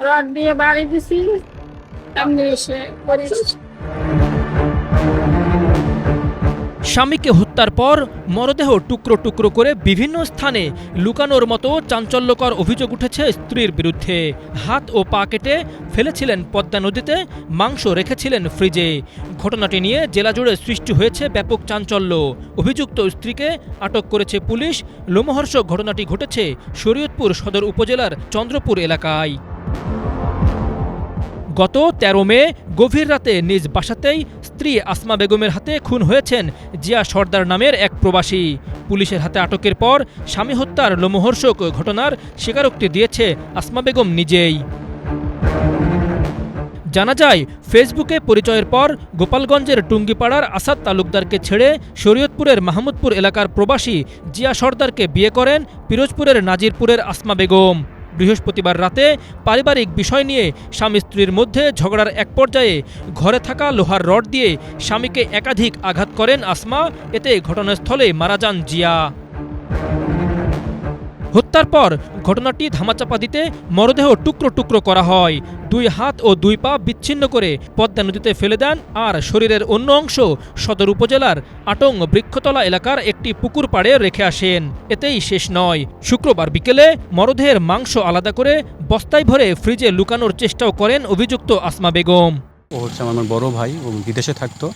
Rod দিয়ে বাড়ি দিছি, এমনি এসে পড়ে গেছে। স্বামীকে হত্যার পর মরদেহ টুকরো টুকরো করে বিভিন্ন স্থানে লুকানোর মতো চাঞ্চল্যকর অভিযোগ উঠেছে স্ত্রীর বিরুদ্ধে। হাত ও পা কেটে ফেলেছিলেন পদ্মা নদীতে, মাংস রেখেছিলেন ফ্রিজে। ঘটনাটি নিয়ে জেলা জুড়ে সৃষ্টি হয়েছে ব্যাপক চাঞ্চল্য। অভিযুক্ত স্ত্রীকে আটক করেছে পুলিশ। লোমহর্ষক ঘটনাটি ঘটেছে শরীয়তপুর সদর উপজেলার চন্দ্রপুর এলাকায়। গত ১৩ মে গভীর রাতে নিজ বাসাতেই স্ত্রী আসমা বেগমের হাতে খুন হয়েছেন জিয়া সর্দার নামের এক প্রবাসী। পুলিশের হাতে আটকের পর স্বামী হত্যার লোমহর্ষক ঘটনার স্বীকারোক্তি দিয়েছে আসমা বেগম নিজেই। জানা যায়, ফেসবুকে পরিচয়ের পর গোপালগঞ্জের টুঙ্গিপাড়ার আসাদ তালুকদারকে ছেড়ে শরীয়তপুরের মাহমুদপুর এলাকার প্রবাসী জিয়া সর্দারকে বিয়ে করেন পিরোজপুরের নাজিরপুরের আসমা বেগম। বৃহস্পতিবার রাতে পারিবারিক বিষয় নিয়ে স্বামী স্ত্রীর মধ্যে ঝগড়ার এক পর্যায়ে ঘরে থাকা লোহার রড দিয়ে স্বামীকে একাধিক আঘাত করেন আসমা। এতে ঘটনাস্থলে মারা যান জিয়া। হত্যার পর ঘটনাটি ধামাচাপা দিতে মরদেহ টুকরো টুকরো করা হয়। 2 হাত ও 2 পা বিচ্ছিন্ন করে পদ্মা নদীতে ফেলে দেন, আর শরীরের অন্য অংশ সদর উপজেলার আটং বৃক্ষতলা এলাকার একটি পুকুর পাড়ে রেখে আসেন। এতেই শেষ নয়, শুক্রবার বিকেলে মরদেহের মাংস আলাদা করে বস্তায় ভরে ফ্রিজে লুকানোর চেষ্টাও করেন অভিযুক্ত আসমা বেগম। ও হচ্ছে আমার বড় ভাই, ও বিদেশে থাকতো,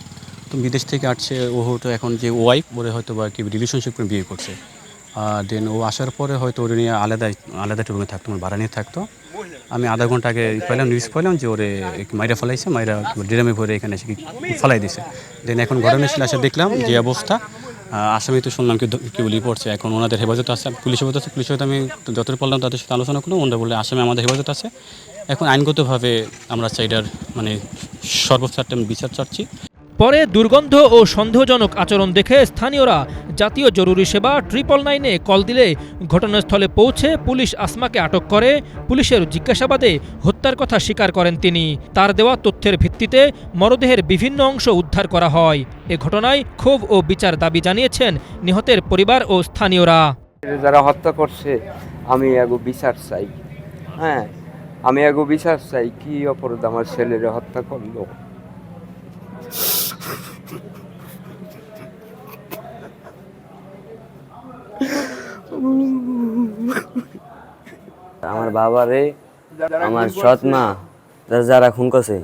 তো বিদেশ থেকে আসছে। ও হয়তো এখন যে ওয়াইফ ওরে হয়তো বা কি রিলেশনশিপ করে বিয়ে করছে। দেন ও আসার পরে হয়তো ওরে নিয়ে আলাদা একটা রুমে থাকতো, আমার ভাড়া নিয়ে থাকতো। আমি আধা ঘন্টা আগে নিউজ পেলাম যে ওরে মাইরা ফেলাইছে, মাইরা ড্রামে ভরে এখানে এসে ফেলাই দিছে। দেন এখন ঘটনাস্থলে এসে দেখলাম যে অবস্থা। আসামি তো শুনলাম কি বলি পড়ছে, এখন ওনাদের হেফাজত আছে, পুলিশ হেফাজত আছে। পুলিশের আমি যতটুকু পারলাম তাদের সাথে আলোচনা করলাম, ওনারা বললে আসামি আমাদের হেফাজত আছে। এখন আইনগতভাবে আমরা চাইডার সর্বোচ্চ একটা বিচার চাচ্ছি। পরে দুর্গন্ধ ও সন্দেহজনক আচরণ দেখে স্থানীয়রা জাতীয় জরুরি সেবা 999-এ কল দিলে ঘটনাস্থলে পৌঁছে পুলিশ আসমাকে আটক করে। পুলিশের জিজ্ঞাসাবাদে হত্যার কথা স্বীকার করেন তিনি। তার দেওয়া তথ্যের ভিত্তিতে মরদেহের বিভিন্ন অংশ উদ্ধার করা হয়। এ ঘটনায় ক্ষোভ ও বিচার দাবি জানিয়েছেন নিহতের পরিবার ও স্থানীয়রা। যারা হত্যা করছে আমি এগো বিচার চাই। হ্যাঁ, আমি এগো বিচার চাই। কি অপরাধ আমার ছেলেরা হত্যা করলো? আমার বাবারে, আমার সৎ মা যারা খুন করছে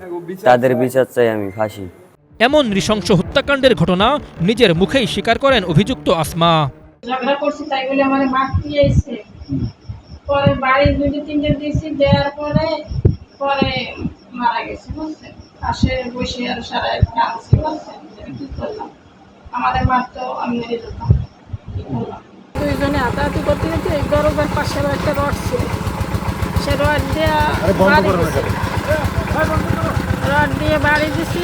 তাদের বিচার চাই আমি, ফাঁসি। এমন নৃশংস হত্যাকাণ্ডের ঘটনা নিজের মুখেই স্বীকার করেন অভিযুক্ত আসমা। ঝগড়া করছি তাই বলে আমার মারতে আইছে। পরে বাড়ি 2-3টা দিয়েছি, দেওয়ার পরে মারা গেছে, বুঝছেন। পাশে বসে আর সারা কাঁদছি, বুঝছেন। আমি কি করলাম? আমাদের মারতো, আমি মেরে দিতাম। কি করলাম? 2 জনে হাতাহাতি করতে গেছে। এই গরবের পাশে একটা রড ছিল, সে রড দিয়ে বাড়ি দিছি,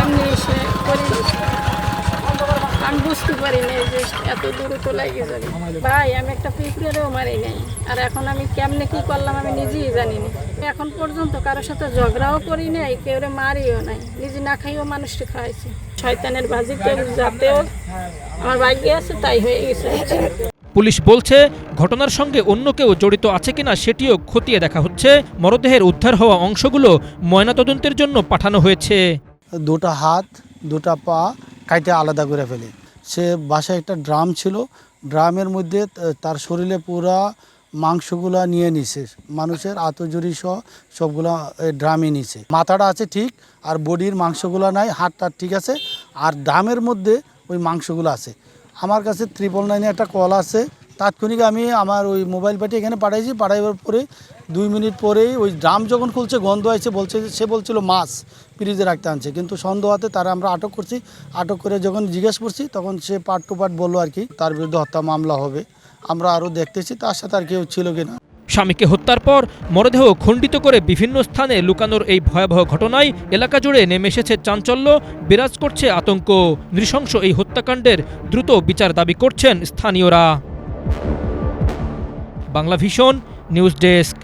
এমনি এসে পড়ে গেছে। আমি বুঝতে পারি না যে এত দ্রুত লাগে যাবে। ভাই, আমি একটা পিঁপড়েরও মারি নাই, আর এখন আমি কেমনে কি করলাম আমি নিজেই জানি না। এখন পর্যন্ত কারোর সাথে ঝগড়াও করি নাই, কেউ মারিও নাই, নিজে না খাইও মানুষকে খাওয়াইছি। শয়তানের বাজিতে যাতেও আমার ভাগ্যে আছে, তাই হয়ে গেছে। পুলিশ বলছে, ঘটনার সঙ্গে অন্য কেউ জড়িত আছে কিনা সেটিও খতিয়ে দেখা হচ্ছে। মরদেহের উদ্ধার হওয়া অংশগুলো ময়নাতদন্তের জন্য পাঠানো হয়েছে। 2টা হাত 2টা পা কাইটে আলাদা করে ফেলে। সে বাসায় একটা ড্রাম ছিল, ড্রামের মধ্যে তার শরীরে পুরা মাংসগুলা নিয়ে নিছে, মানুষের আতজুরি সহ সবগুলা ড্রামে নিছে। মাথাটা আছে ঠিক, আর বডির মাংসগুলা নাই, হাতটা ঠিক আছে, আর ড্রামের মধ্যে ওই মাংসগুলো আছে। আমার কাছে 999-এ একটা কল আছে, তাৎক্ষণিক আমি আমার ওই মোবাইল পাঠিয়ে এখানে পাঠাইছি। পাঠাইবার পরে 2 মিনিট পরেই ওই ড্রাম যখন খুলছে, গন্ধ আছে, সে বলছিল মাছ ফ্রিজে রাখতে আনছে। কিন্তু সন্দেহ হতে তারা আমরা আটক করছি। আটক করে যখন জিজ্ঞেস করছি তখন সে পার্ট টু পার্ট বললো আর কি তার বিরুদ্ধে হত্যা মামলা হবে। আমরা আরও দেখতেছি তার সাথে আর কেউ ছিল কিনা। স্বামীকে হত্যার পর মরদেহ খণ্ডিত করে বিভিন্ন স্থানে লুকানোর এই ভয়াবহ ঘটনায় এলাকা জুড়ে নেমে এসেছে চাঞ্চল্য, বিরাজ করছে আতঙ্ক। নৃশংস এই হত্যাকাণ্ডের দ্রুত বিচার দাবি করছেন স্থানীয়রা। Bangla vision news desk.